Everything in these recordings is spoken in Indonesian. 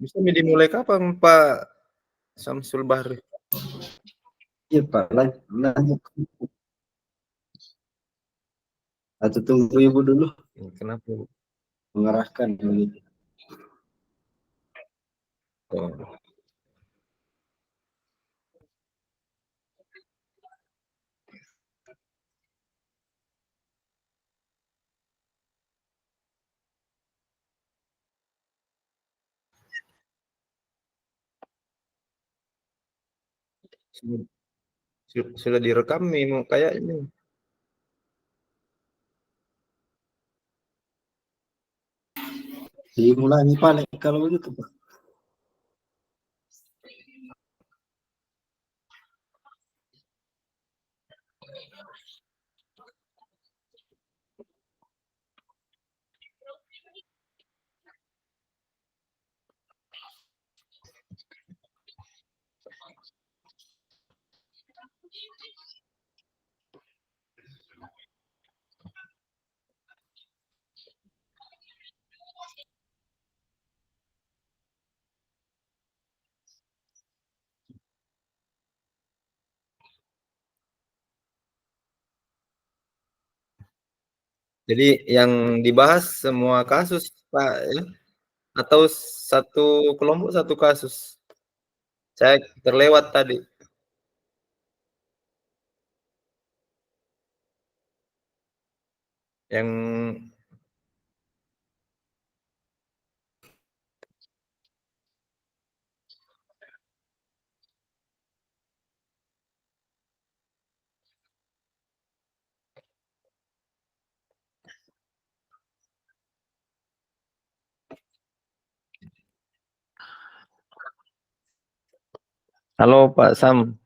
Bisa dimulai kapan Pak Samsul Bahri? Iya Pak, lanjut. Atau tunggu Ibu dulu Kenapa? mengarahkan begitu. Oh. Sudah direkam nih kayaknya. Diulangi Pak kalau begitu Pak. Jadi yang dibahas semua kasus Pak ya? Atau satu kelompok satu kasus? Saya terlewat tadi. Yang halo Pak Sam.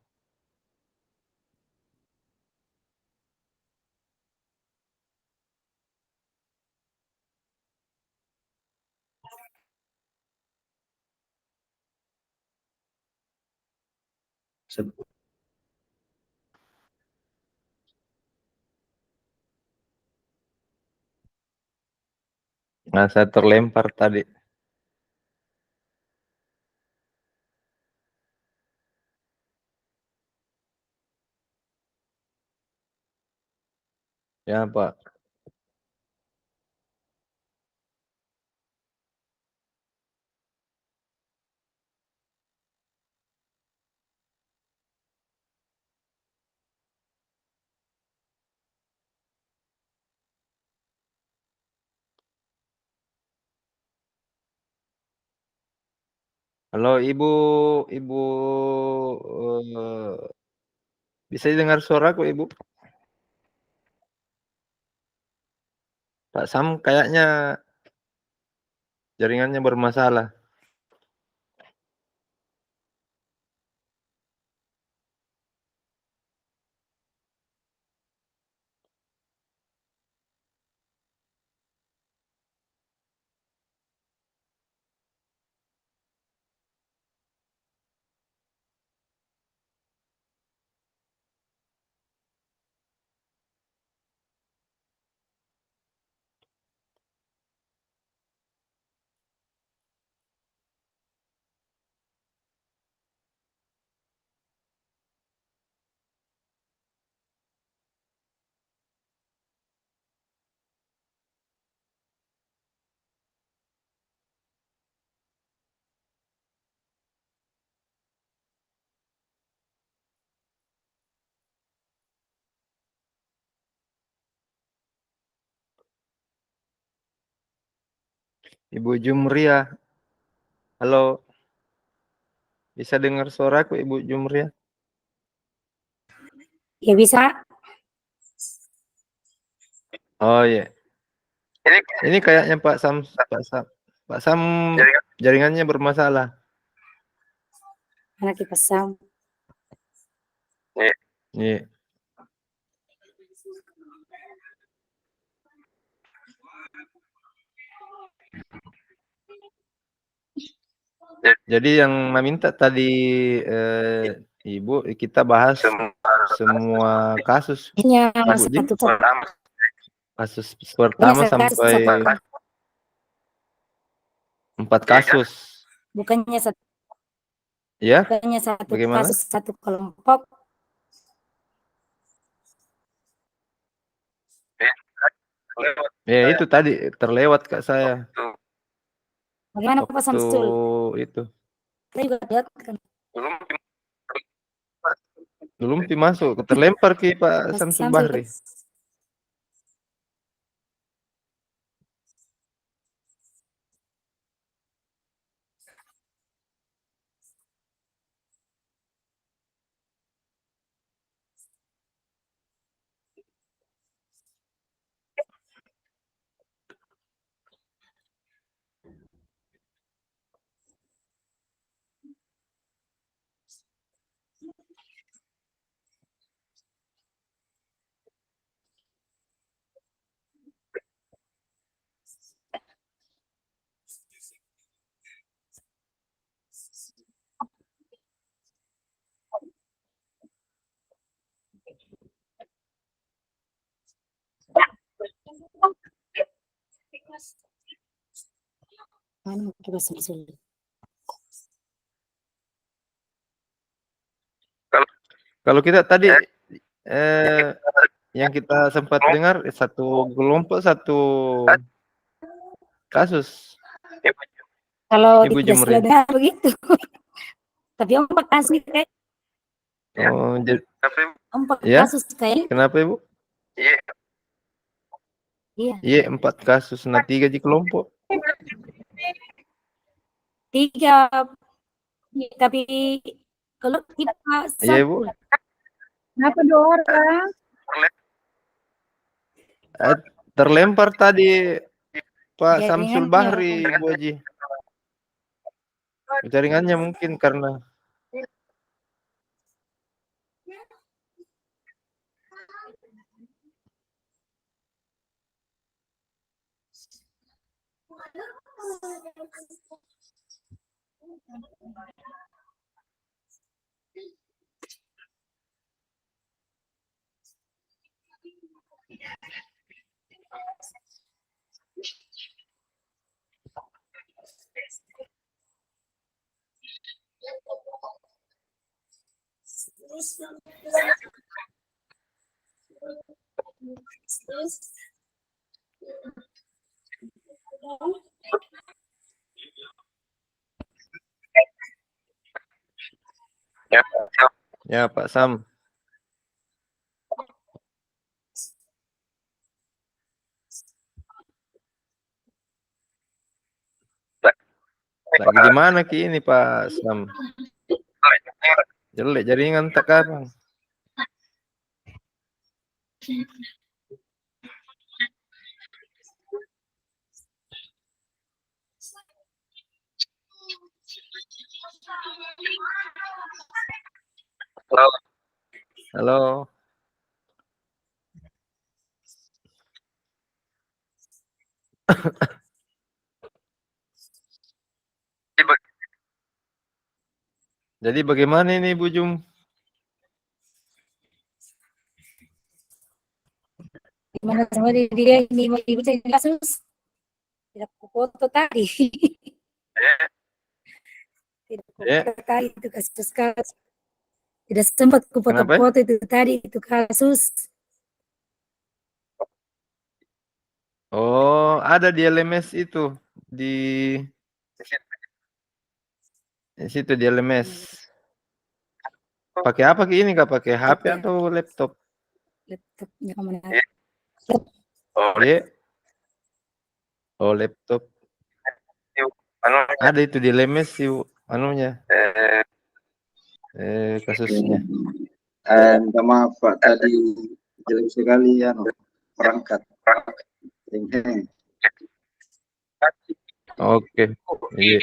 Nah, saya terlempar tadi. Ya Pak. Halo Ibu, Ibu bisa dengar suaraku Ibu? Pak Sam kayaknya jaringannya bermasalah. Ibu Jumria. Halo. Bisa dengar suaraku Ibu Jumria? Ya bisa. Oh iya. Ini kayaknya Pak Sam jaringannya bermasalah. Anak kipas Sam. Iya. Jadi yang meminta tadi Ibu kita bahas semua kasus. Hanya Ibu satu kasus pertama sampai 4 kasus. bukannya satu, Ya? bukannya satu Bagaimana? kasus satu kelompok, Ya itu tadi terlewat Kak saya. Bagaimana Pak Waktu Samsul? itu. Saya juga lihat kan. Belum masuk, terlempar ke Pak Mas Samsul Samsul Bahri. Mana Pak Samsul? Kalau kita tadi yang kita sempat dengar satu kelompok satu kasus. Kalau Ibu tidak salah Jumri. dengar begitu. Tapi 4 kasus kayak Oh, 4 ya? kasus kayak. Kenapa Ibu? Iya. Iya 4 kasus, nah 3 di kelompok. 3 tapi kalau kita Iya Ibu. kenapa 2 orang? Terlempar tadi Pak Samsul Jaringannya. Bahri, Ibu Haji. Jaringannya mungkin karena ya Pak Sam. Lagi di mana Ki ini Pak Sam? Jelek jaringan tak apa. Halo. Jadi bagaimana ini Bu Jum? Gimana sama dia ini mau dibaca kasus? Tidak foto tadi. Tidak foto tadi itu kasus. Tidak sempat ku foto-foto itu tadi itu kasus. Oh, ada di LMS itu di situ di LMS. Pakai apa Ki ini Kak? Pakai HP atau laptop? Laptopnya kemana? Iya. Oh, laptop. Ada itu di LMS sih anunya. Kasusnya. Minta maaf Pak, tadi jelek sekali ya, perangkat. Oke. Iya.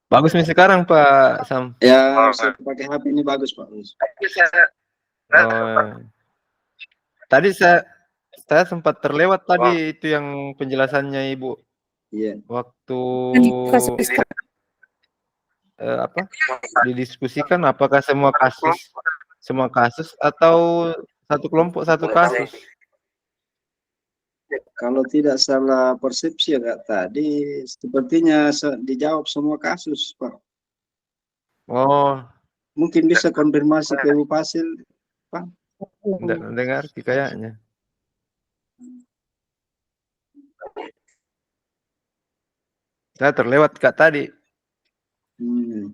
Bagus nih sekarang Pak Sam. Ya, saya pakai HP ini bagus Pak. Oh. Tadi saya sempat terlewat tadi itu yang penjelasannya Ibu. Iya. Waktu didiskusikan apakah semua kasus atau satu kelompok satu kasus. Kalau tidak salah persepsi ya Kak, tadi sepertinya dijawab semua kasus Pak. Oh, Mungkin bisa konfirmasi ke Bu Fasil Pak. enggak dengar sih kayaknya. Saya terlewat Kak tadi.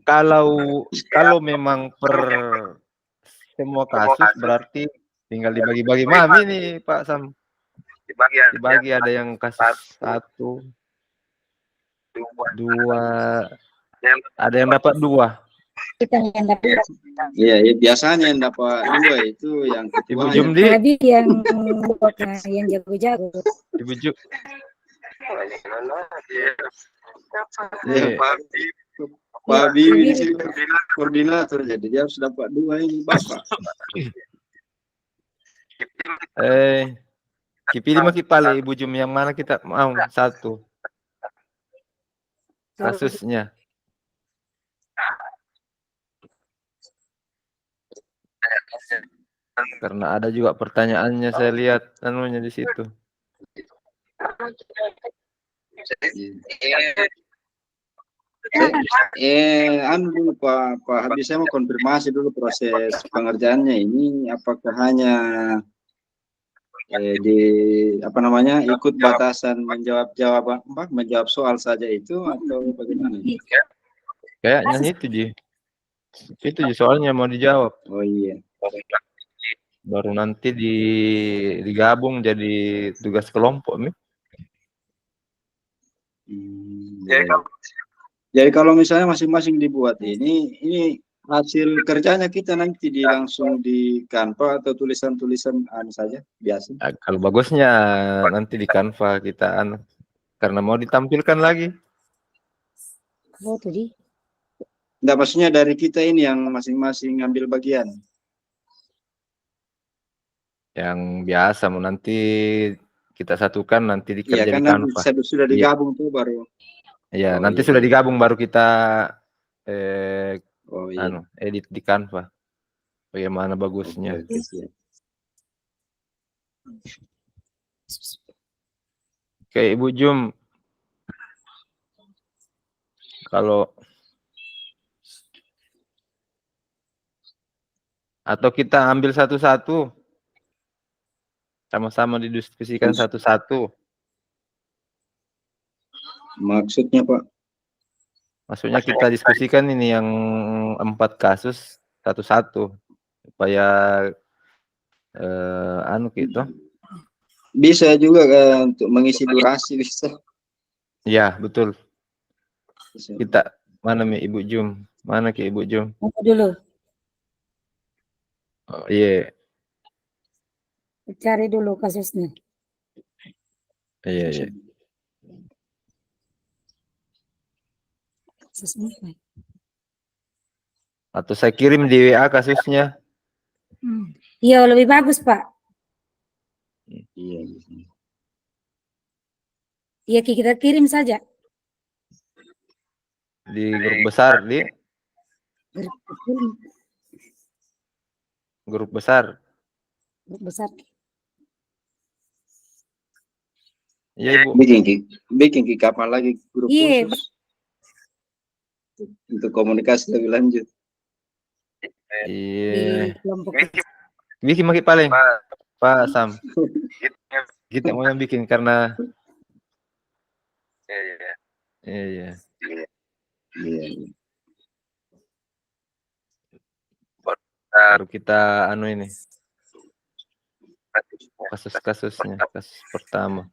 Kalau memang per semua kasus berarti tinggal dibagi-bagi. Mami nih Pak Sam. Dibagi ada yang kasus 1, 2, ada yang dapat 2. Kita yang dapat. Iya, biasanya yang dapat 2 itu yang Ibu ketuanya. Jumdi. Tapi yang jago-jago. Ibu Jum. Iya. Pak Bibi di sini koordinator, jadi dia harus dapat 2 ini Bapak. Kipilih maki pale Ibu Jum yang mana kita mau 1 kasusnya. Karena ada juga pertanyaannya saya lihat anunya di situ. Anu dulu Pak Habis, saya mau konfirmasi dulu proses pengerjaannya ini apakah hanya ikut batasan menjawab soal saja itu atau bagaimana? Kayaknya itu Ji soalnya mau dijawab. Oh iya. Baru nanti digabung jadi tugas kelompok nih. Jadi kalau misalnya masing-masing dibuat ini hasil kerjanya kita nanti langsung di Canva atau tulisan-tulisan saja biasa. Nah, kalau bagusnya nanti di Canva kita karena mau ditampilkan lagi. Oh, tadi. Enggak, maksudnya dari kita ini yang masing-masing ngambil bagian. Yang biasa mau nanti kita satukan nanti dikerja kan di Canva. Sudah digabung tuh baru. Iya, nanti sudah digabung baru kita edit di Canva. Bagaimana bagusnya. Oke, Ibu Jum. Kalau atau kita ambil satu-satu, sama-sama didiskusikan satu-satu. Maksudnya Pak? Maksudnya kita diskusikan ini yang 4 kasus satu-satu supaya gitu. Bisa juga untuk mengisi durasi bisa. Iya, betul. Kita mana nih Ibu Jum? Mana ke Ibu Jum? Dulu. Oh, iya. Cari dulu kasusnya. Iya. Atau saya kirim di WA kasusnya. Iya, lebih bagus Pak. Iya, kita kirim saja. Di grup besar, Grup besar. Iya, Ibu. Bikin kapan lagi grup khusus untuk komunikasi lebih lanjut. Iya. Bikin makin paling Pak Sam. Kita mau yang bikin karena iya. Baru kita ini kasus-kasusnya, kasus pertama.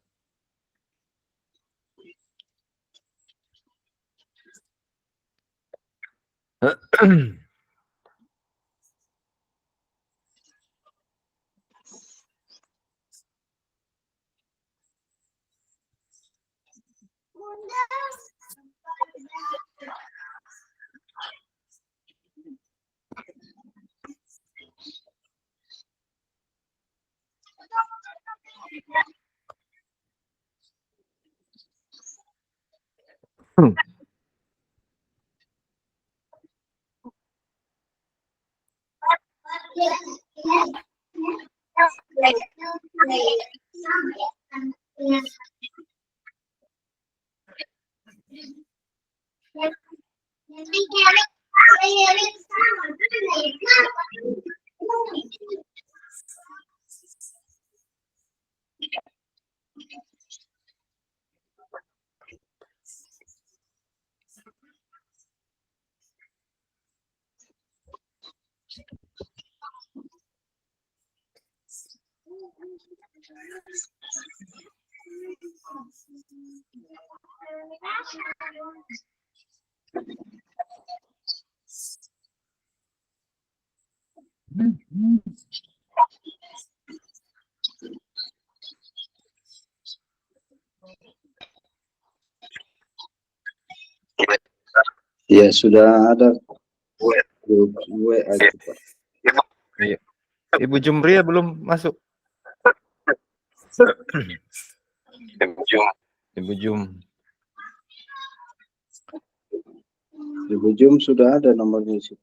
Ya, sudah ada grup WA itu, Pak. Iya. Ibu Jumria belum masuk. Ibu Jum. Ibu Jum sudah ada nomornya sih.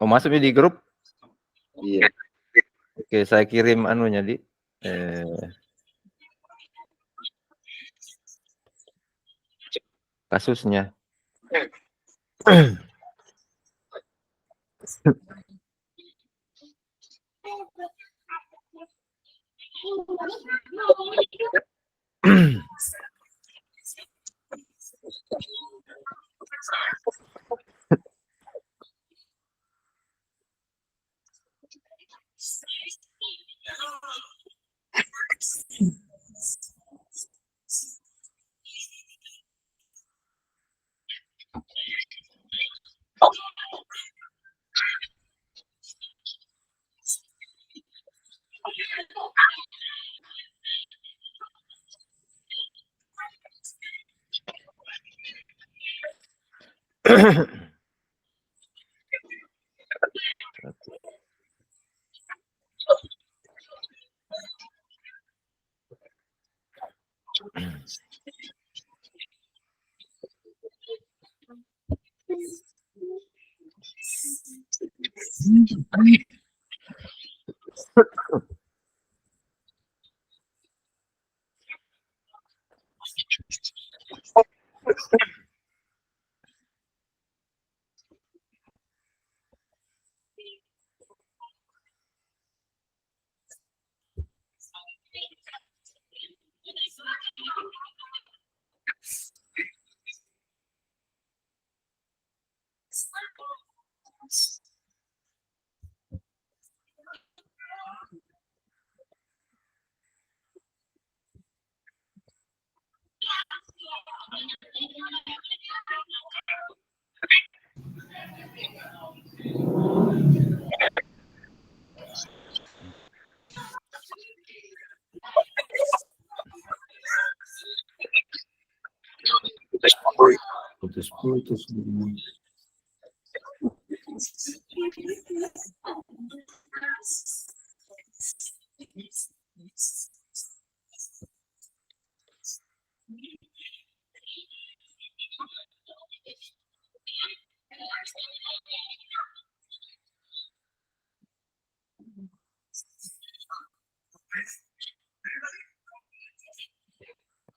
Oh, masuknya di grup. Iya. Oke, saya kirim anunya di kasusnya. Putus-putus.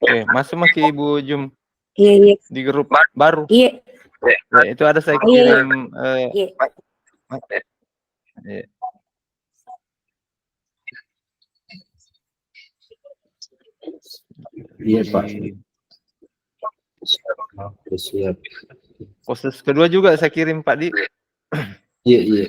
Oke, masuk maki Ibu Jum Iya, iya. di grup baru. Iya. Ya, itu ada saya Oh, iya, iya. kirim. Iya. Iya. Iya, Pak. Oke, siap. Proses kedua juga saya kirim Pak Di. Iya, iya.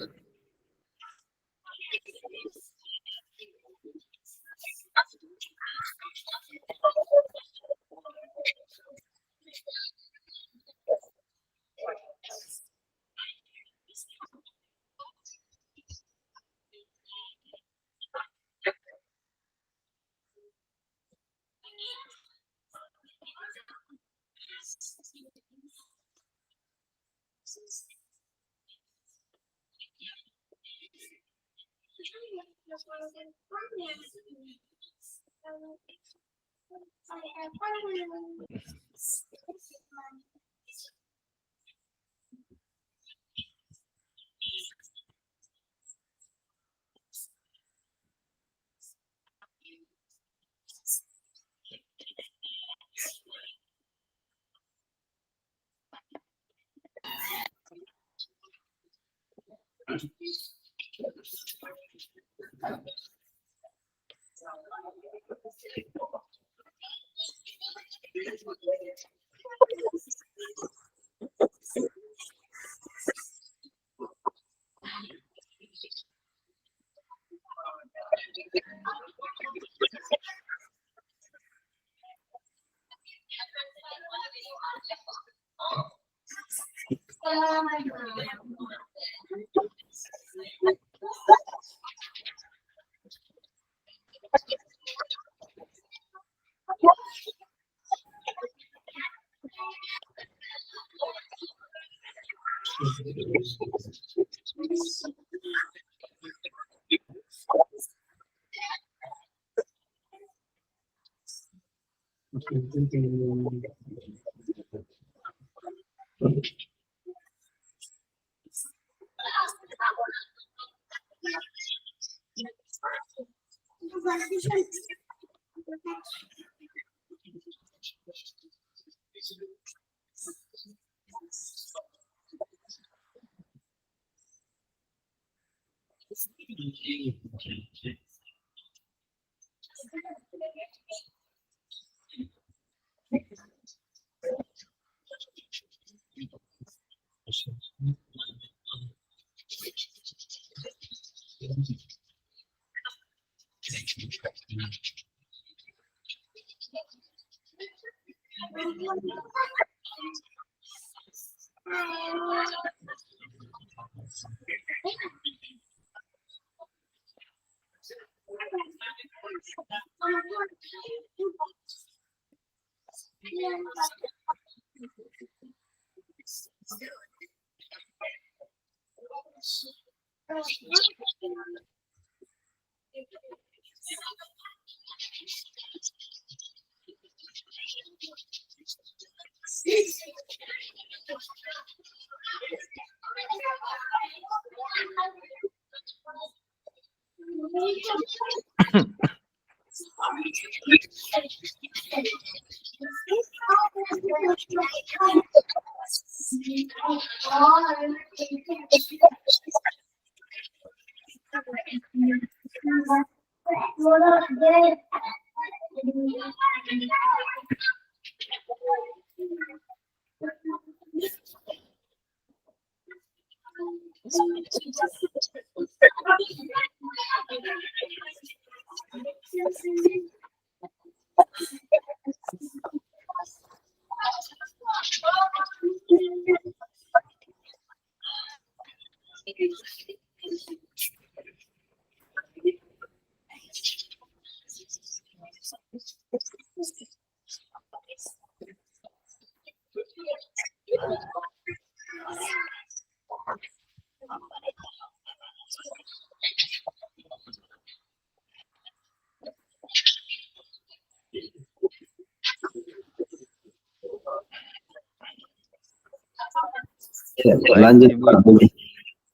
Lanjut, Ibu. Pak.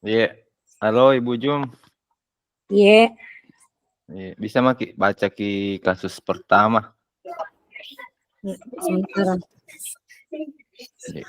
Iya. Halo Ibu Jum. Iya. Iya. Bisa Maki baca ki kasus pertama. Ya, sementara. Iya.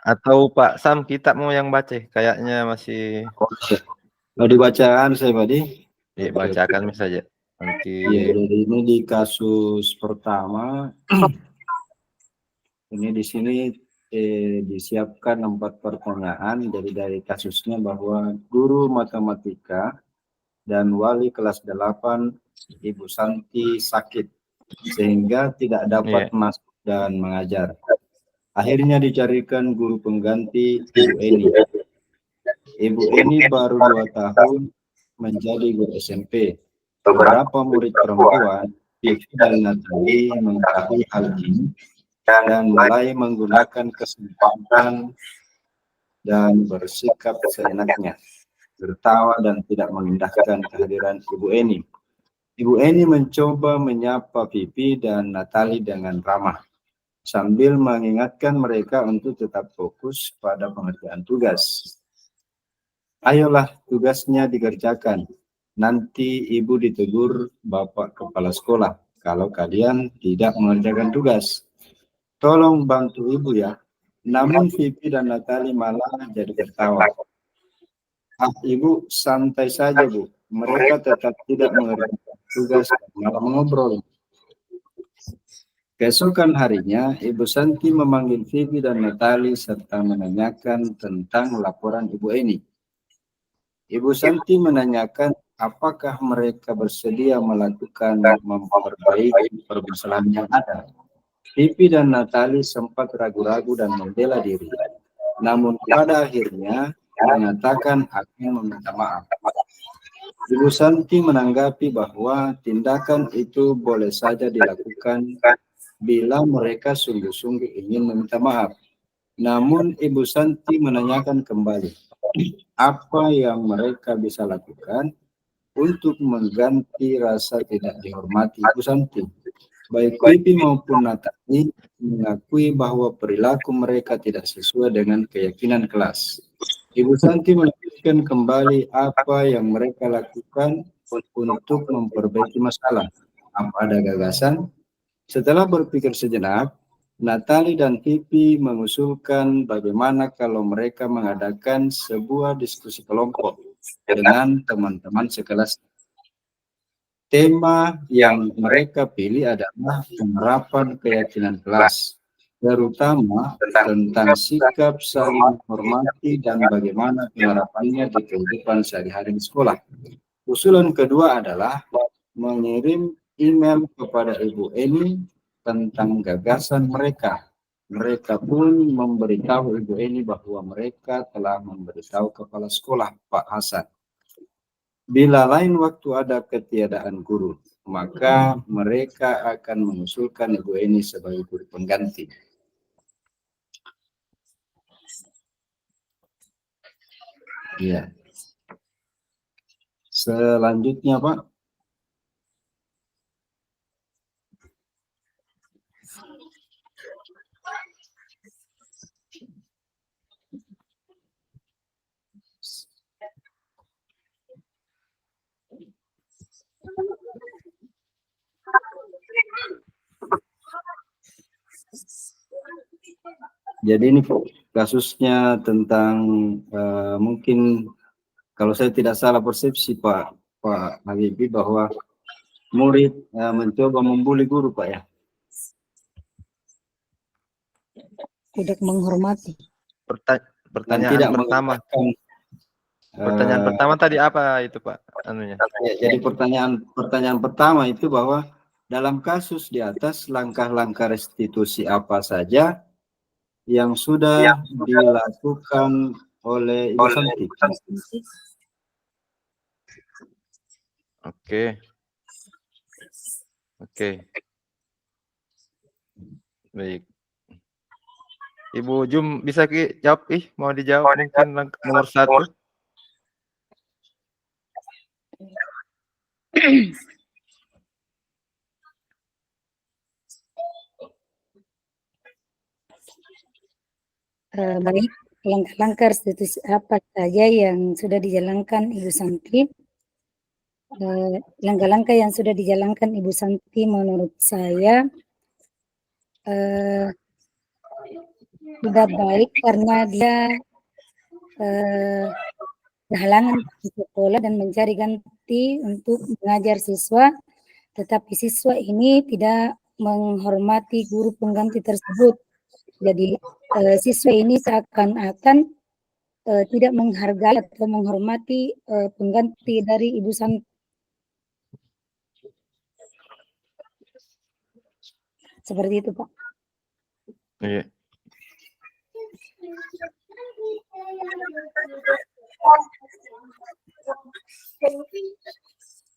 Atau Pak Sam kita mau yang baca, kayaknya masih. Mau dibacaan saya tadi. Ya, bacakan saja. Nanti. Ya, jadi ini di kasus pertama Ini di sini disiapkan 4 pertanyaan. Jadi dari kasusnya bahwa guru matematika dan wali kelas 8 Ibu Santi sakit sehingga tidak dapat masuk dan mengajar. Akhirnya dicarikan guru pengganti Ibu Eni. Ibu Eni baru 2 tahun menjadi guru SMP. Beberapa murid perempuan, Vivi dan Natali, mengetahui hal ini dan mulai menggunakan kesempatan dan bersikap seenaknya, tertawa dan tidak mengindahkan kehadiran Ibu Eni. Ibu Eni mencoba menyapa Vivi dan Natali dengan ramah, sambil mengingatkan mereka untuk tetap fokus pada pengerjaan tugas. Ayolah, tugasnya dikerjakan. Nanti ibu ditegur Bapak Kepala Sekolah kalau kalian tidak mengerjakan tugas. Tolong bantu ibu ya. Namun Vivi dan Natali malah jadi tertawa. Ah, ibu santai saja bu. Mereka tetap tidak mengerjakan tugas, malah mengobrol. Keesokan harinya, Ibu Santi memanggil Vivi dan Natali serta menanyakan tentang laporan Ibu Eni. Ibu Santi menanyakan apakah mereka bersedia melakukan memperbaiki permasalahan yang ada. Vivi dan Natali sempat ragu-ragu dan membela diri. Namun pada akhirnya mengatakan akan meminta maaf. Ibu Santi menanggapi bahwa tindakan itu boleh saja dilakukan bila mereka sungguh-sungguh ingin meminta maaf. Namun Ibu Santi menanyakan kembali, apa yang mereka bisa lakukan untuk mengganti rasa tidak dihormati Ibu Santi. Baik Vivi maupun Natali mengakui bahwa perilaku mereka tidak sesuai dengan keyakinan kelas. Ibu Santi menjelaskan kembali apa yang mereka lakukan untuk memperbaiki masalah. Apa ada gagasan? Setelah berpikir sejenak, Natali dan Vivi mengusulkan bagaimana kalau mereka mengadakan sebuah diskusi kelompok dengan teman-teman sekelas. Tema yang mereka pilih adalah penerapan keyakinan kelas, terutama tentang sikap saling menghormati dan bagaimana penerapannya di kehidupan sehari-hari di sekolah. Usulan kedua adalah mengirim email kepada Ibu Eni tentang gagasan mereka. Mereka pun memberitahu Ibu Eni bahwa mereka telah memberitahu kepala sekolah Pak Hasan. Bila lain waktu ada ketiadaan guru, maka mereka akan mengusulkan Ibu Eni sebagai guru pengganti. Ya. Selanjutnya, Pak. Jadi ini kasusnya tentang mungkin kalau saya tidak salah persepsi Pak Habibie bahwa murid mencoba membuli guru Pak ya. Tidak menghormati. Pertanyaan pertama. Pertanyaan pertama tadi apa itu Pak? Anunya. Ya, jadi pertanyaan pertama itu bahwa dalam kasus di atas langkah-langkah restitusi apa saja yang sudah dilakukan oleh Ibu Santi. Oke. Baik. Ibu Jum bisa jawab mau dijawab mungkin nomor 1. Baik, langkah-langkah restitusi apa saja yang sudah dijalankan Ibu Santi? Langkah-langkah yang sudah dijalankan Ibu Santi menurut saya tidak baik karena dia berhalangan di sekolah dan mencari ganti untuk mengajar siswa, tetapi siswa ini tidak menghormati guru pengganti tersebut. Jadi siswa ini seakan-akan tidak menghargai atau menghormati pengganti dari Ibu Santi. Seperti itu, Pak. Iya.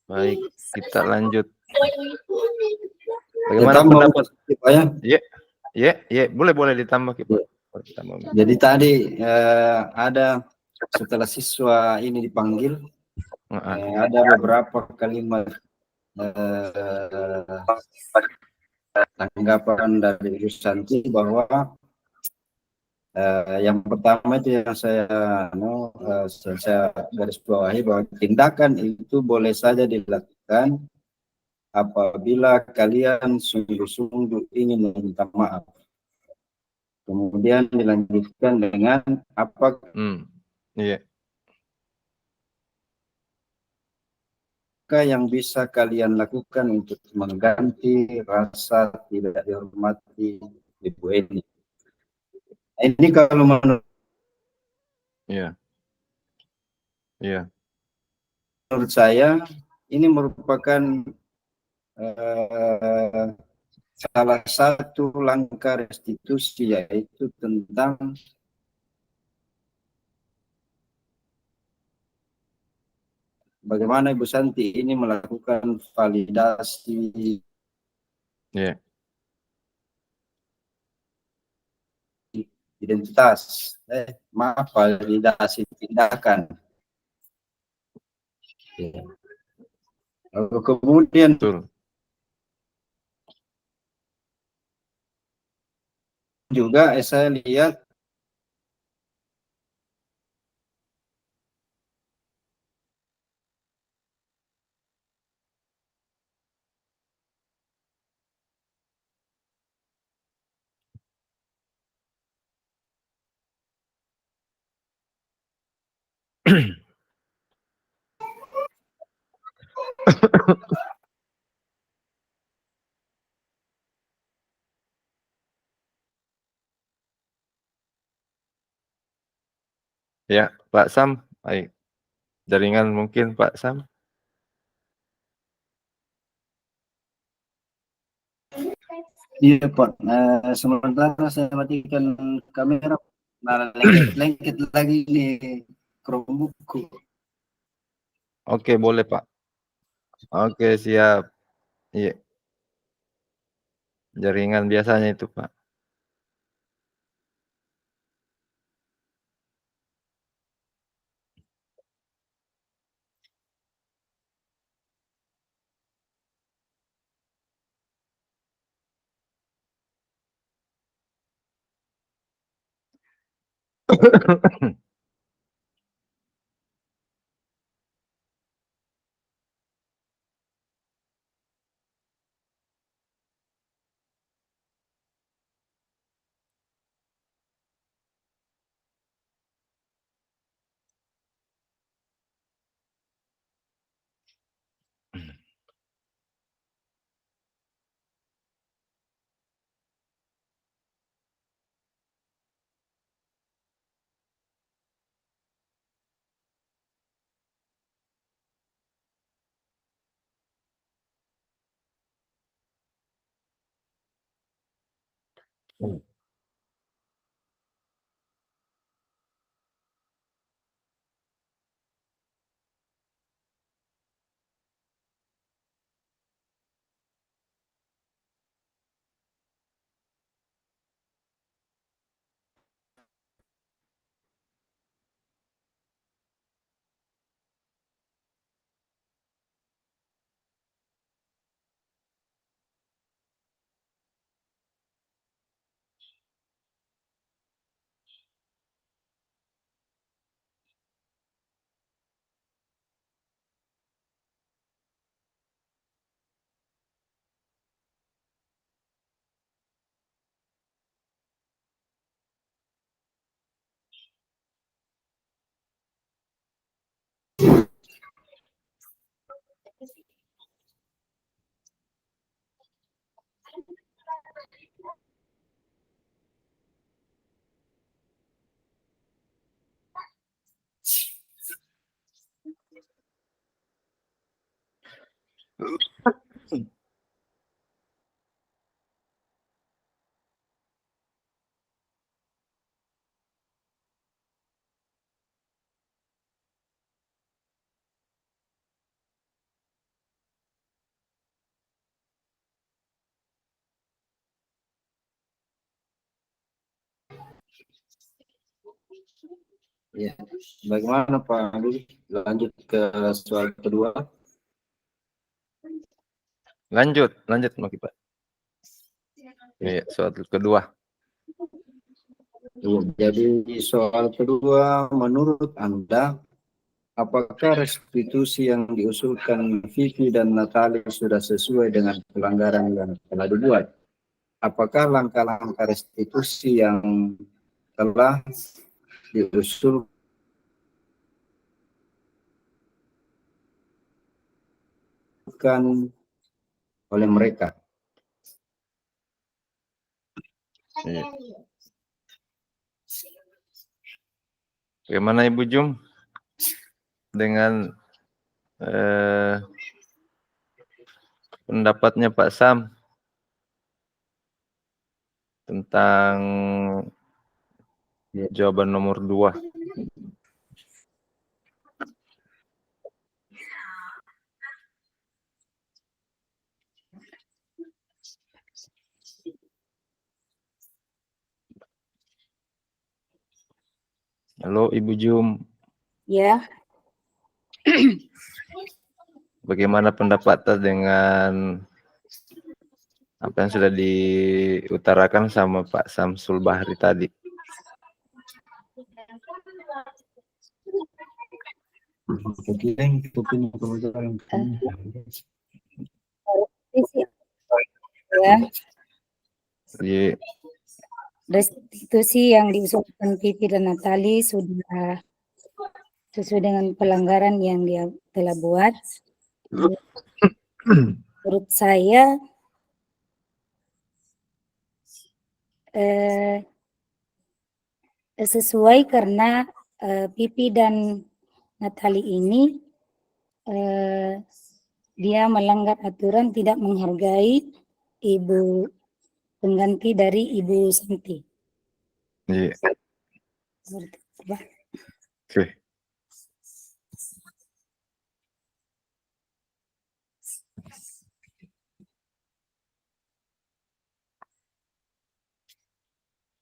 Baik, kita lanjut. Bagaimana Ditambah pendapat? Pak ya? Iya, boleh ditambah Pak. Ditambah. Jadi tadi ada setelah siswa ini dipanggil, ada beberapa kalimat tanggapan dari Ibu Santi bahwa yang pertama itu yang saya garis bawahi bahwa tindakan itu boleh saja dilakukan apabila kalian sungguh-sungguh ingin meminta maaf. Kemudian dilanjutkan dengan apa Iya. yang bisa kalian lakukan untuk mengganti rasa tidak dihormati Ibu Eni. Ini kalau menurut saya ini merupakan salah satu langkah restitusi, yaitu tentang bagaimana Ibu Santi ini melakukan validasi identitas, validasi tindakan. Lalu kemudian juga saya lihat Ya, Pak Sam, baik. Jaringan mungkin Pak Sam. iya Pak, sementara saya matikan kamera, lengket lagi di Chromebookku. Oke, boleh Pak. Oke, siap. Iya. Jaringan biasanya itu Pak. Ya, bagaimana Pak Andi? Lanjut ke soal kedua. Lanjut Maki Pak. Iya, soal kedua. Ya, jadi soal kedua, menurut Anda, apakah restitusi yang diusulkan Vivi dan Natali sudah sesuai dengan pelanggaran yang telah dibuat? Apakah langkah-langkah restitusi yang telah diusulkan oleh mereka? Iya. Bagaimana Ibu Jum dengan pendapatnya Pak Sam tentang jawaban nomor 2? Halo Ibu Jum, Ya, bagaimana pendapat dengan apa yang sudah diutarakan sama Pak Samsul Bahri tadi? ya, Iya, restitusi yang diusulkan Vivi dan Natali sudah sesuai dengan pelanggaran yang dia telah buat. Menurut saya sesuai karena Vivi dan Natali ini dia melanggar aturan, tidak menghargai ibu pengganti dari Ibu Santi. iya. Seperti itu, Pak. Oke.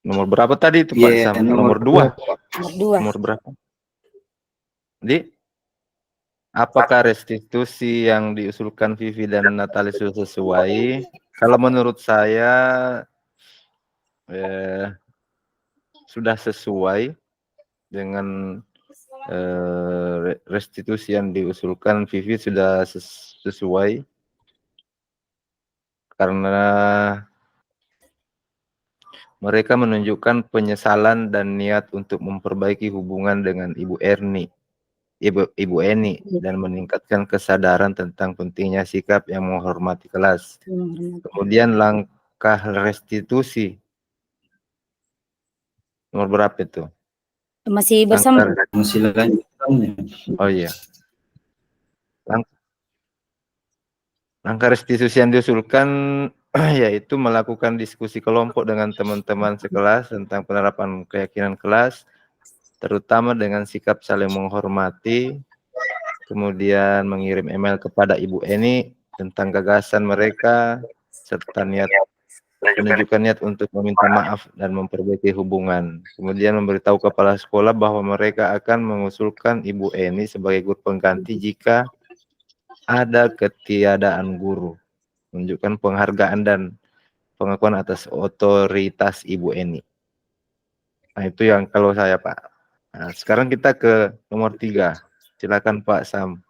Nomor berapa tadi itu Pak Iya, Sam? Nomor 2. Nomor 2. Nomor berapa? Jadi, apakah restitusi yang diusulkan Vivi dan Natali sudah sesuai? Kalau menurut saya sudah sesuai dengan restitusi yang diusulkan Vivi, sudah sesuai karena mereka menunjukkan penyesalan dan niat untuk memperbaiki hubungan dengan Ibu Eni dan meningkatkan kesadaran tentang pentingnya sikap yang menghormati kelas. Kemudian langkah restitusi nomor berapa itu? Masih bersama. Masih lanjutannya. Oh iya. Langkah restitusi yang diusulkan yaitu melakukan diskusi kelompok dengan teman-teman sekelas tentang penerapan keyakinan kelas, terutama dengan sikap saling menghormati, kemudian mengirim email kepada Ibu Eni tentang gagasan mereka, serta menunjukkan niat untuk meminta maaf dan memperbaiki hubungan. Kemudian memberitahu kepala sekolah bahwa mereka akan mengusulkan Ibu Eni sebagai guru pengganti jika ada ketiadaan guru. Menunjukkan penghargaan dan pengakuan atas otoritas Ibu Eni. Nah, itu yang kalau saya, Pak. Nah, sekarang kita ke nomor 3. Silakan Pak Sam.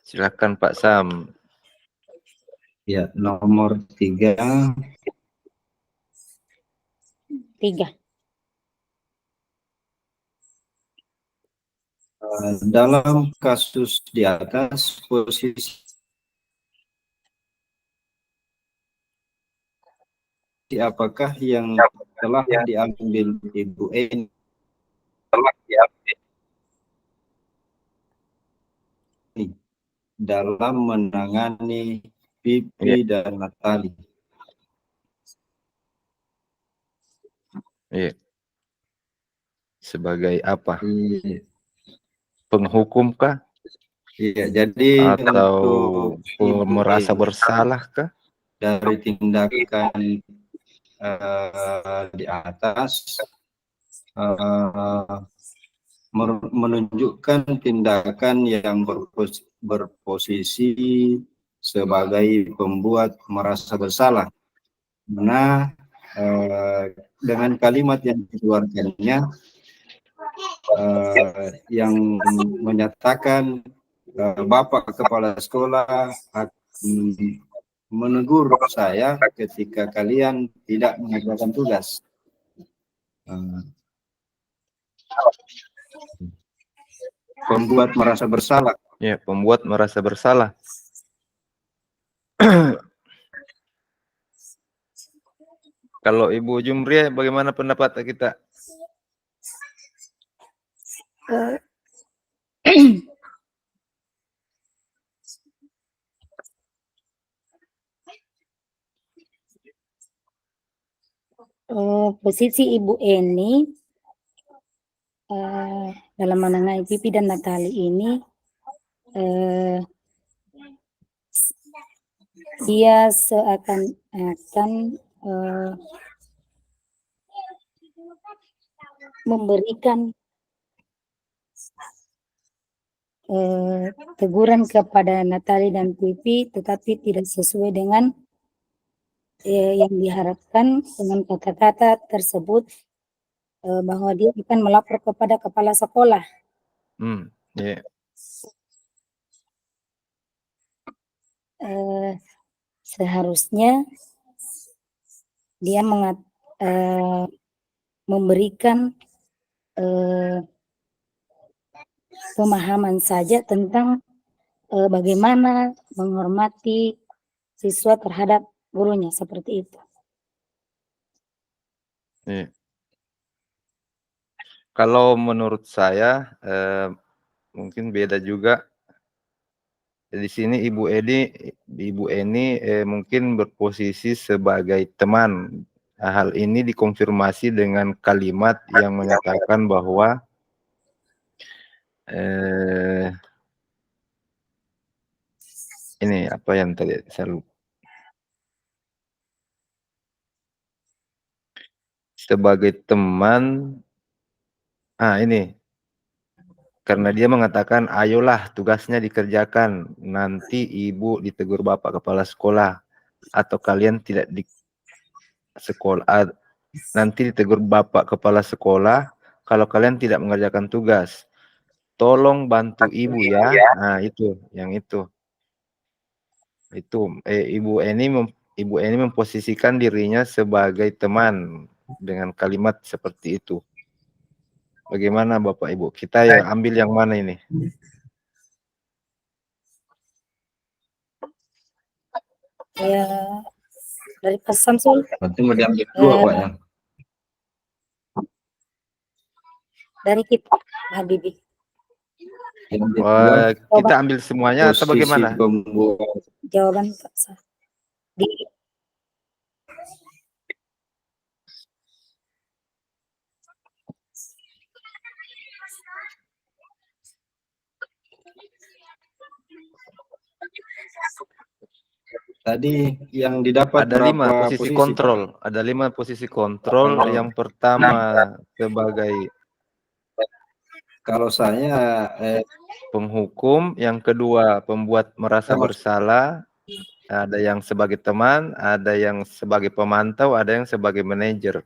Silakan Pak Sam. Ya, nomor 3. 3. Dalam kasus di atas, posisi apakah yang telah diambil Ibu Eni dalam menangani Pipi dan Natali? Iya. Sebagai apa? Iya, Penghukum kah? iya, jadi Atau untuk Ibu merasa Eni bersalah kah? dari tindakan di atas menunjukkan tindakan yang berposisi sebagai pembuat merasa bersalah. Nah, dengan kalimat yang dikeluarkannya yang menyatakan Bapak Kepala Sekolah akan menegur saya ketika kalian tidak mengerjakan tugas. Pembuat merasa bersalah. Ya, pembuat merasa bersalah. Kalau Ibu Jumria, bagaimana pendapat kita? Posisi Ibu Eni dalam menangani Pipi dan Natali ini, dia seakan-akan memberikan teguran kepada Natali dan Pipi, tetapi tidak sesuai dengan yang diharapkan dengan kata-kata tersebut, bahwa dia akan melapor kepada kepala sekolah. Yeah. Seharusnya dia memberikan pemahaman saja tentang bagaimana menghormati siswa terhadap gurunya, seperti itu. Yeah. Kalau menurut saya mungkin beda juga. Di sini Ibu Eni mungkin berposisi sebagai teman. Hal ini dikonfirmasi dengan kalimat yang menyatakan bahwa ini apa yang tadi saya lupa. Sebagai teman, ini. Karena dia mengatakan, ayolah tugasnya dikerjakan, nanti ibu ditegur bapak kepala sekolah, atau kalian tidak di sekolah, nanti ditegur bapak kepala sekolah, kalau kalian tidak mengerjakan tugas. Tolong bantu ibu ya. Nah itu, yang itu. Itu, Ibu Eni memposisikan dirinya sebagai teman dengan kalimat seperti itu. Bagaimana Bapak Ibu? Kita yang ambil yang mana ini? Ya, dari Pak Samsul. Berarti mau diambil dua, Pak, ya? Dari kita, Habibie. Kita ambil semuanya atau bagaimana? Jawaban Pak Sa. Tadi yang didapat ada 5 posisi posisi, kontrol. Pak? Ada 5 posisi kontrol. Yang pertama sebagai kalau saya penghukum, yang kedua pembuat merasa bersalah, ada yang sebagai teman, ada yang sebagai pemantau, ada yang sebagai manajer.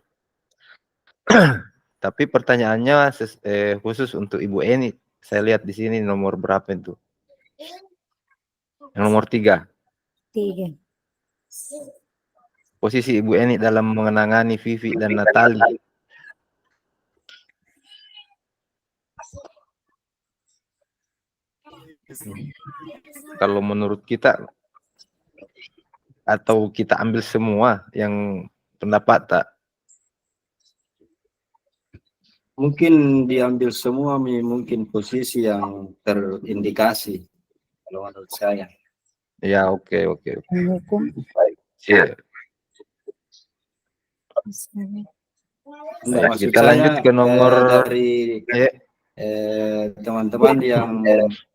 Tapi pertanyaannya khusus untuk Ibu Eni. Saya lihat di sini nomor berapa itu? Yang nomor 3. 3. Posisi Ibu Eni dalam menangani Vivi dan Natali. Kalau menurut kita, atau kita ambil semua yang pendapat tak? Mungkin diambil semua, mungkin posisi yang terindikasi kalau menurut saya. Ya, oke. Hukum. Baik. Siap. Enggak, Baik, maksud kita saya lanjut ke nomor dari teman-teman yang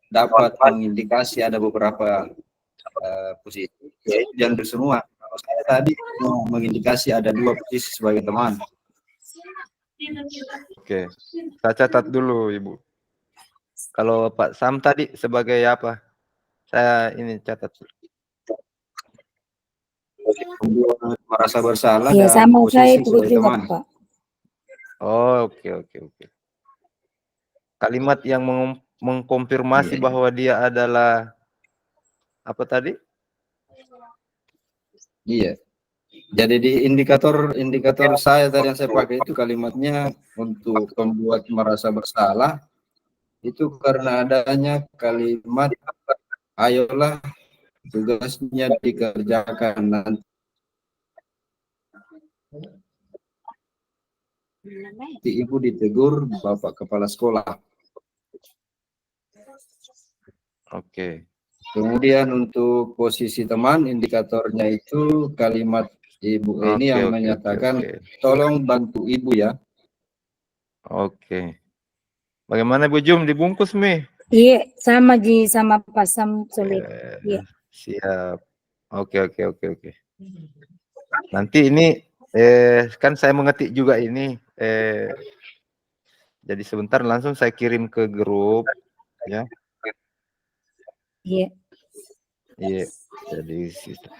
dapat mengindikasi ada beberapa posisi, jangan semua. Kalau saya tadi mengindikasi ada 2 posisi sebagai teman. Oke, saya catat dulu Ibu. Kalau Pak Sam tadi sebagai apa? Saya ini catat. Merasa bersalah Ya, dan sama saya posisi itu sebagai juga, teman. Pak. Oh, oke. Kalimat yang mengkonfirmasi Iya. bahwa dia adalah apa tadi? Iya. Jadi di indikator saya tadi yang saya pakai itu kalimatnya untuk membuat merasa bersalah itu karena adanya kalimat ayolah tugasnya dikerjakan, nanti ibu ditegur bapak kepala sekolah. Oke. Kemudian untuk posisi teman, indikatornya itu kalimat ibu ini yang menyatakan tolong bantu ibu ya. Oke. Bagaimana Bu Jum, dibungkus Mi? Iya, sama Ji, sama Pak Sam sulit. Iya. Siap. Oke. Nanti ini kan saya mengetik juga ini. Jadi sebentar langsung saya kirim ke grup ya. Iya. Iya. Jadi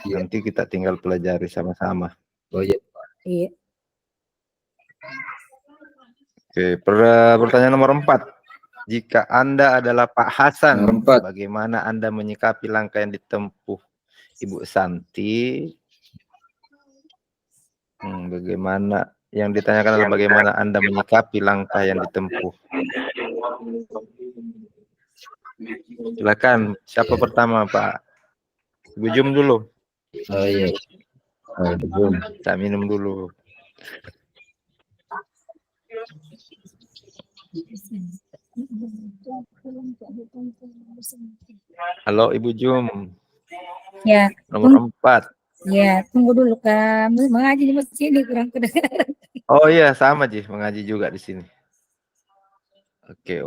nanti kita tinggal pelajari sama-sama. Oh iya. Iya. Oke, pertanyaan nomor 4. Jika Anda adalah Pak Hasan, Nomor 4. bagaimana Anda menyikapi langkah yang ditempuh Ibu Santi? Bagaimana yang ditanyakan adalah bagaimana Anda menyikapi langkah yang ditempuh. Silakan, siapa pertama Pak? Ibu Jum dulu. Oh iya. Jum. Saya minum dulu. Halo Ibu Jum. Ya. Nomor 4. Ya, tunggu dulu Kak. Mengaji di masjid ini kurang kedengaran. Oh iya, sama Ji, mengaji juga di sini. Oke.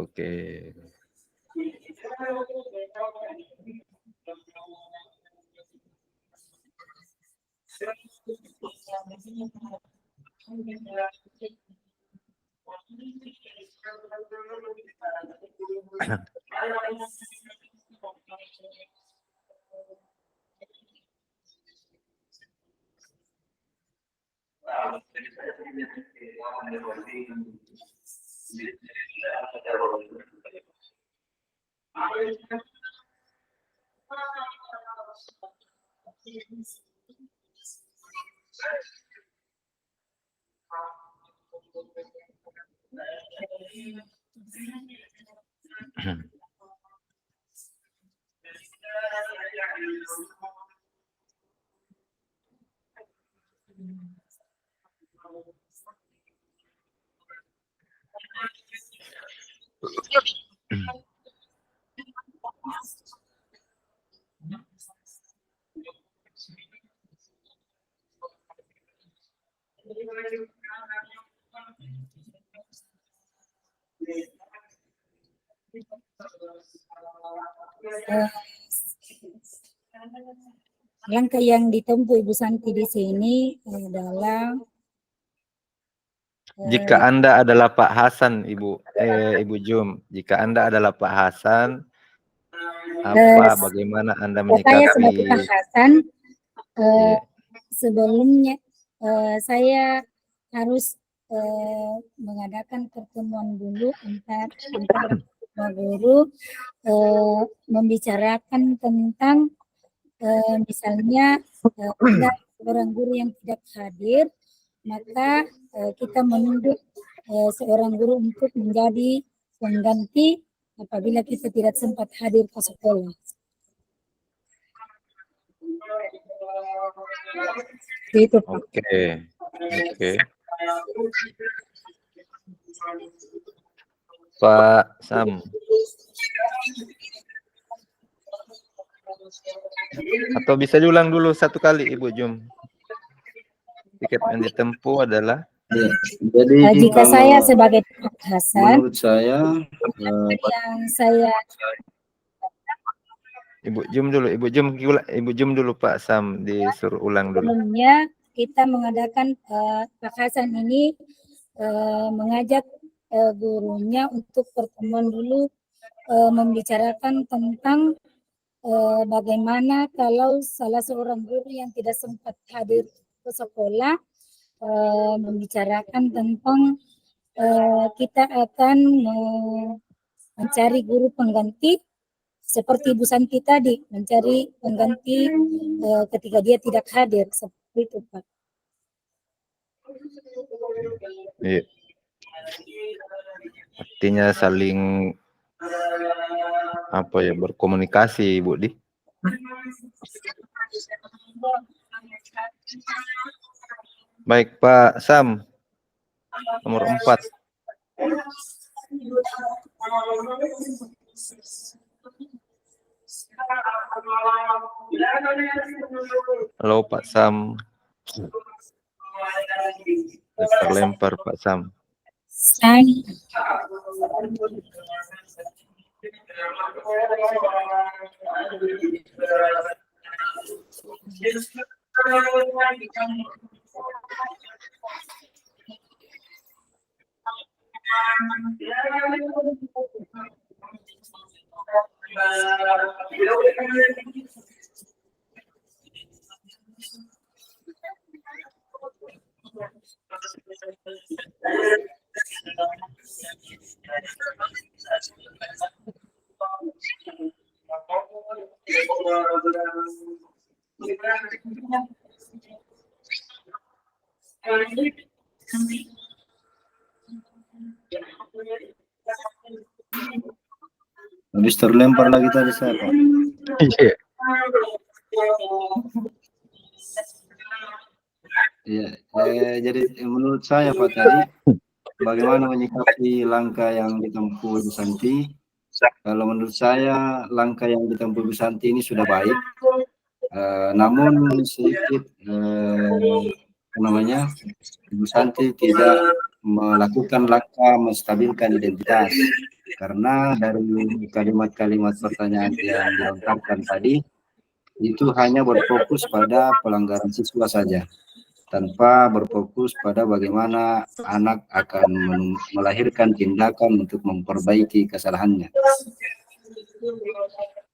Langkah yang ditempuh Ibu Santi di sini adalah jika Anda adalah Pak Hasan, Ibu Jum, jika Anda adalah Pak Hasan, bagaimana Anda menyikapi? Saya sebagai Pak Hasan, sebelumnya saya harus mengadakan pertemuan dulu antara guru, membicarakan tentang misalnya ada seorang guru yang tidak hadir, maka kita menunjuk seorang guru untuk menjadi pengganti apabila kita tidak sempat hadir ke sekolah. Itu Pak. Oke. Pak Sam. Atau bisa diulang dulu satu kali Ibu Jum. Tiket yang ditempuh adalah Ya, jadi Jika kalau saya sebagai Pak Hasan, menurut saya yang saya Ibu Jum dulu Pak Sam disuruh ulang dulu. sebelumnya kita mengadakan Pak Hasan ini mengajak gurunya untuk pertemuan dulu, membicarakan tentang bagaimana kalau salah seorang guru yang tidak sempat hadir ke sekolah, membicarakan tentang kita akan mencari guru pengganti seperti Bu Santi tadi, mencari pengganti ketika dia tidak hadir, seperti itu Pak. Iya. Artinya saling berkomunikasi Ibu Di. Baik Pak Sam, nomor 4. Halo Pak Sam. Terlempar Pak Sam. habis terlempar lagi tadi saya Pak. Iya. Ya, jadi menurut saya Pak tadi, bagaimana menyikapi langkah yang ditempuh Bu Santi? Kalau menurut saya langkah yang ditempuh Bu Santi ini sudah baik, namun sedikit Bu Santi tidak melakukan langkah menstabilkan identitas, karena dari kalimat-kalimat pertanyaan yang dilontarkan tadi itu hanya berfokus pada pelanggaran siswa saja, tanpa berfokus pada bagaimana anak akan melahirkan tindakan untuk memperbaiki kesalahannya.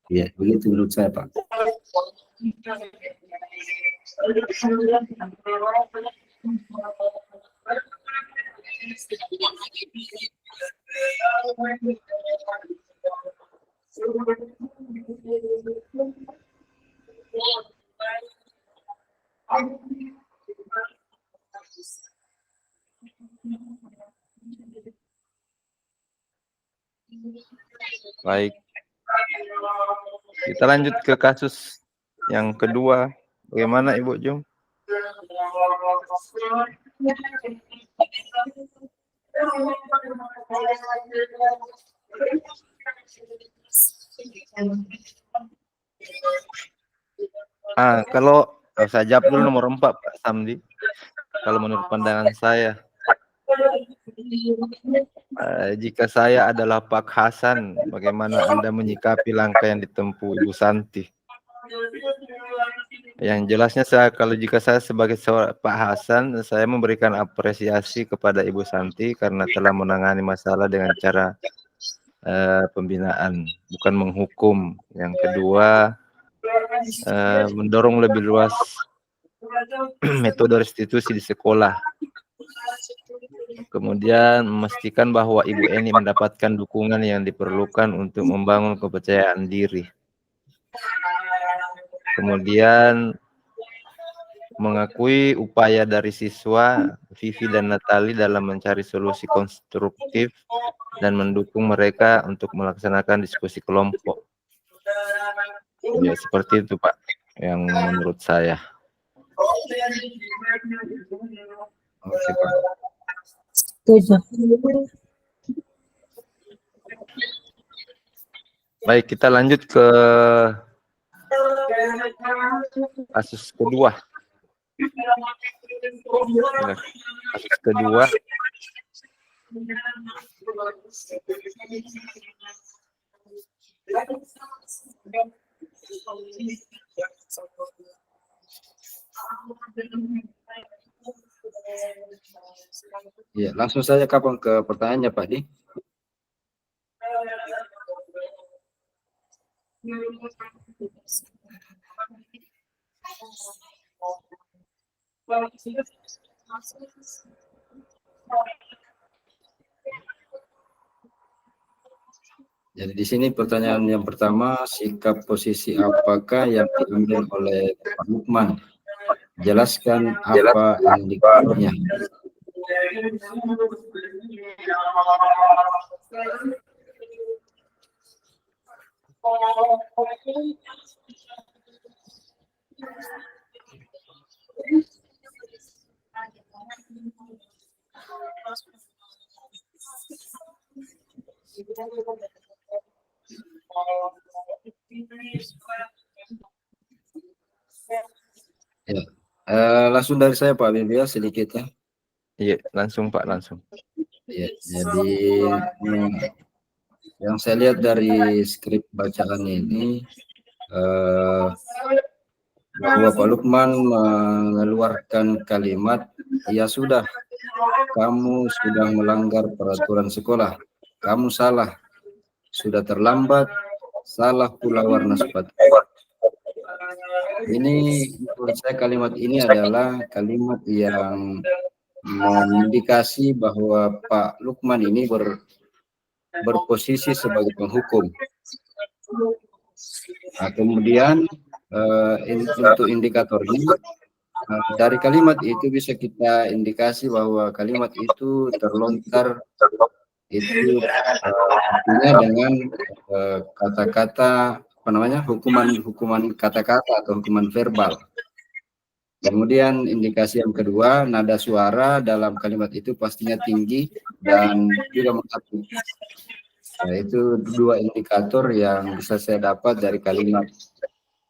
Ya, begitu menurut saya Pak. Baik. Kita lanjut ke kasus yang kedua. Bagaimana Ibu Jum? Kalau saya jawab dulu nomor 4 Pak Samdi. Kalau menurut pandangan saya, jika saya adalah Pak Hasan, bagaimana Anda menyikapi langkah yang ditempuh Ibu Santi? Yang jelasnya jika saya sebagai Pak Hasan, saya memberikan apresiasi kepada Ibu Santi karena telah menangani masalah dengan cara pembinaan, bukan menghukum. Yang kedua, mendorong lebih luas metode restitusi di sekolah. Kemudian memastikan bahwa Ibu Eni mendapatkan dukungan yang diperlukan untuk membangun kepercayaan diri. Kemudian mengakui upaya dari siswa Vivi dan Natali dalam mencari solusi konstruktif dan mendukung mereka untuk melaksanakan diskusi kelompok. Ya, seperti itu Pak, yang menurut saya. Oke Pak. Setuju. Baik, kita lanjut ke kasus kedua. Kasus kedua. Ya, langsung saja kapan ke pertanyaannya Pak Di? Jadi di sini pertanyaan yang pertama, sikap posisi apakah yang diambil oleh Pak Lukman? Jelaskan apa indikatornya. Ya, langsung dari saya Pak Bibia sedikit ya. Iya, langsung Pak, langsung. Ya, jadi yang saya lihat dari skrip bacaan ini bahwa Pak Lukman mengeluarkan kalimat, ya sudah, kamu sudah melanggar peraturan sekolah, kamu salah, sudah terlambat, salah pula warna sepatu. Ini menurut saya kalimat ini adalah kalimat yang mengindikasi bahwa Pak Lukman ini berposisi sebagai penghukum. Nah, kemudian untuk indikatornya, dari kalimat itu bisa kita indikasi bahwa kalimat itu terlontar itu artinya dengan kata-kata apa namanya, hukuman kata-kata atau hukuman verbal. Kemudian indikasi yang kedua, nada suara dalam kalimat itu pastinya tinggi dan juga menghapus. Nah, itu dua indikator yang bisa saya dapat dari kalimat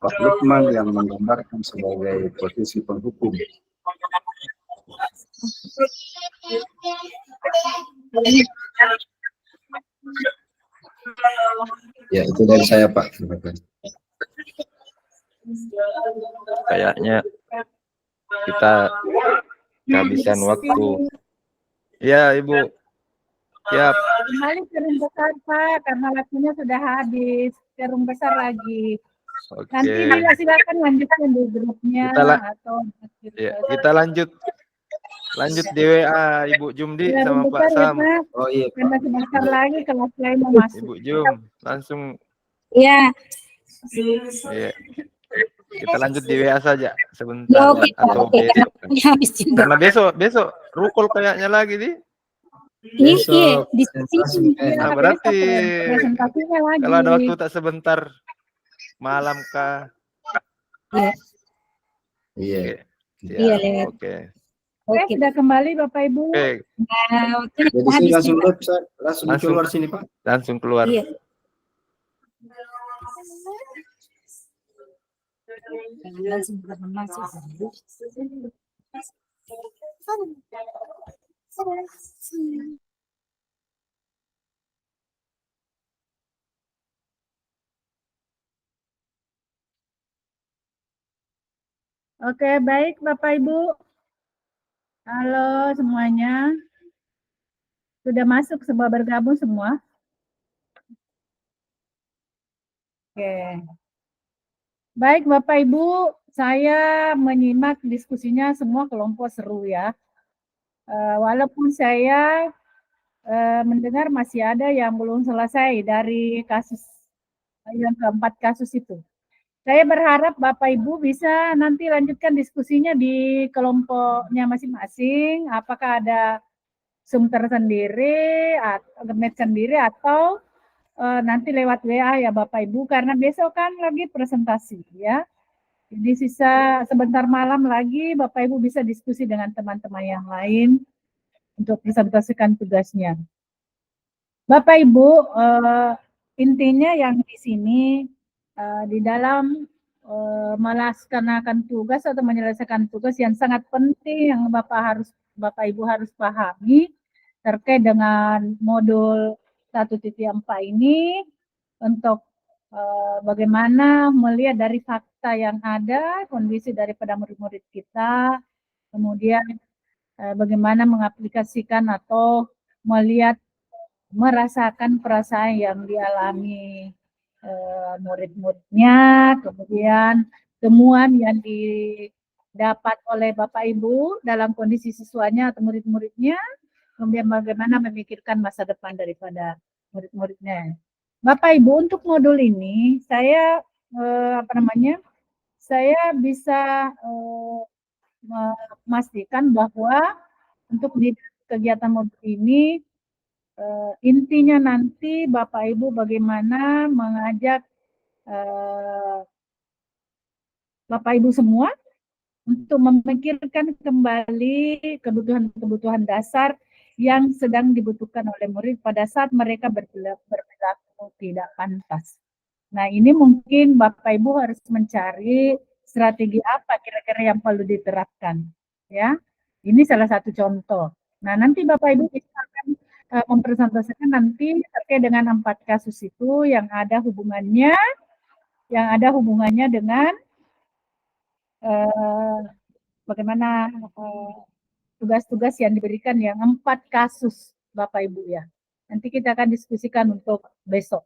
Pak Lukman yang menggambarkan sebagai posisi penghukum. Ya, itu dari saya Pak. Terima kasih. Kayaknya kita kehabisan waktu. Ya, Ibu. Siap. Kembali ke room besar, Pak, karena waktunya sudah habis. Ke room besar lagi. Oke. Nanti silakan lanjutkan di grupnya atau ya, kita lanjut di WA Ibu Jumdi ya, sama Pak Sam. Ya, oh iya Pak. Karena sebentar lagi kelas lain mau masuk. Ibu Jum, langsung. Ya. Iya. Kita lanjut di WA saja sebentar Ya, oke, atau oke. besok. Habis juga. Karena besok rukul kayaknya lagi di. Iya, diskusi. Nah, berarti presentasinya lagi. kalau ada waktu tak sebentar malam kah? Iya. Iya, lewat. Oke. Oke, sudah kembali Bapak Ibu. Oke, Nah, Jadi habis langsung juga. langsung keluar sini Pak. langsung keluar. Iya. Langsung masuk. Oke, baik Bapak Ibu. Halo semuanya. Sudah masuk semua, bergabung semua? Oke. Baik Bapak Ibu, saya menyimak diskusinya semua kelompok seru ya. Walaupun saya mendengar masih ada yang belum selesai dari kasus yang keempat kasus itu. Saya berharap Bapak Ibu bisa nanti lanjutkan diskusinya di kelompoknya masing-masing. Apakah ada Zoom tersendiri, atau Meet sendiri, atau nanti lewat WA ya Bapak Ibu, karena besok kan lagi presentasi ya. Jadi sisa sebentar malam lagi Bapak Ibu bisa diskusi dengan teman-teman yang lain untuk presentasikan tugasnya. Bapak Ibu, intinya yang di sini di dalam melaksanakan tugas atau menyelesaikan tugas yang sangat penting yang Bapak Ibu harus pahami terkait dengan modul 1.4 ini untuk bagaimana melihat dari fakta yang ada, kondisi daripada murid-murid kita, kemudian bagaimana mengaplikasikan atau melihat merasakan perasaan yang dialami murid-muridnya, kemudian temuan yang didapat oleh Bapak Ibu dalam kondisi siswanya atau murid-muridnya, kemudian bagaimana memikirkan masa depan daripada murid-muridnya. Bapak Ibu, untuk modul ini saya saya bisa memastikan bahwa untuk di kegiatan modul ini intinya nanti Bapak Ibu bagaimana mengajak Bapak Ibu semua untuk memikirkan kembali kebutuhan-kebutuhan dasar yang sedang dibutuhkan oleh murid pada saat mereka berperilaku tidak pantas. Nah, ini mungkin Bapak Ibu harus mencari strategi apa kira-kira yang perlu diterapkan. Ya, ini salah satu contoh. Nah, nanti Bapak Ibu bisa akan mempresentasikan nanti terkait dengan 4 kasus itu yang ada hubungannya dengan bagaimana tugas-tugas yang diberikan yang 4 kasus Bapak Ibu ya. Nanti kita akan diskusikan untuk besok.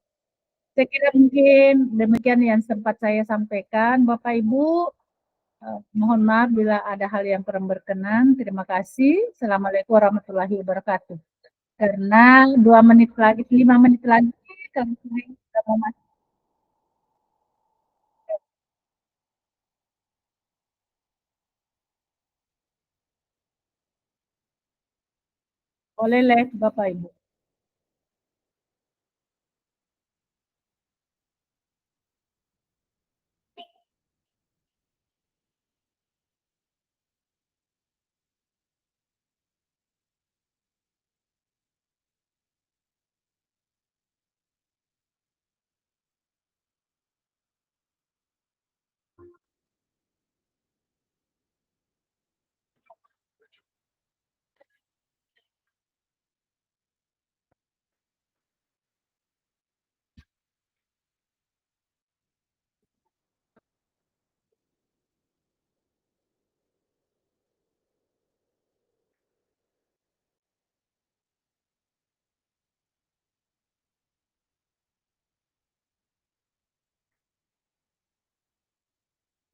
Saya kira mungkin demikian yang sempat saya sampaikan. Bapak Ibu, mohon maaf bila ada hal yang kurang berkenan. Terima kasih. Assalamualaikum warahmatullahi wabarakatuh. Karena 2 menit lagi, 5 menit lagi, kalau sudah mau masuk. Boleh live Bapak Ibu.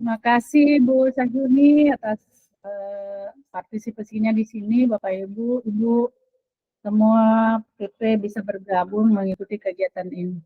Terima kasih Bu Sajuni atas partisipasinya di sini, Bapak Ibu, Ibu semua PP bisa bergabung mengikuti kegiatan ini.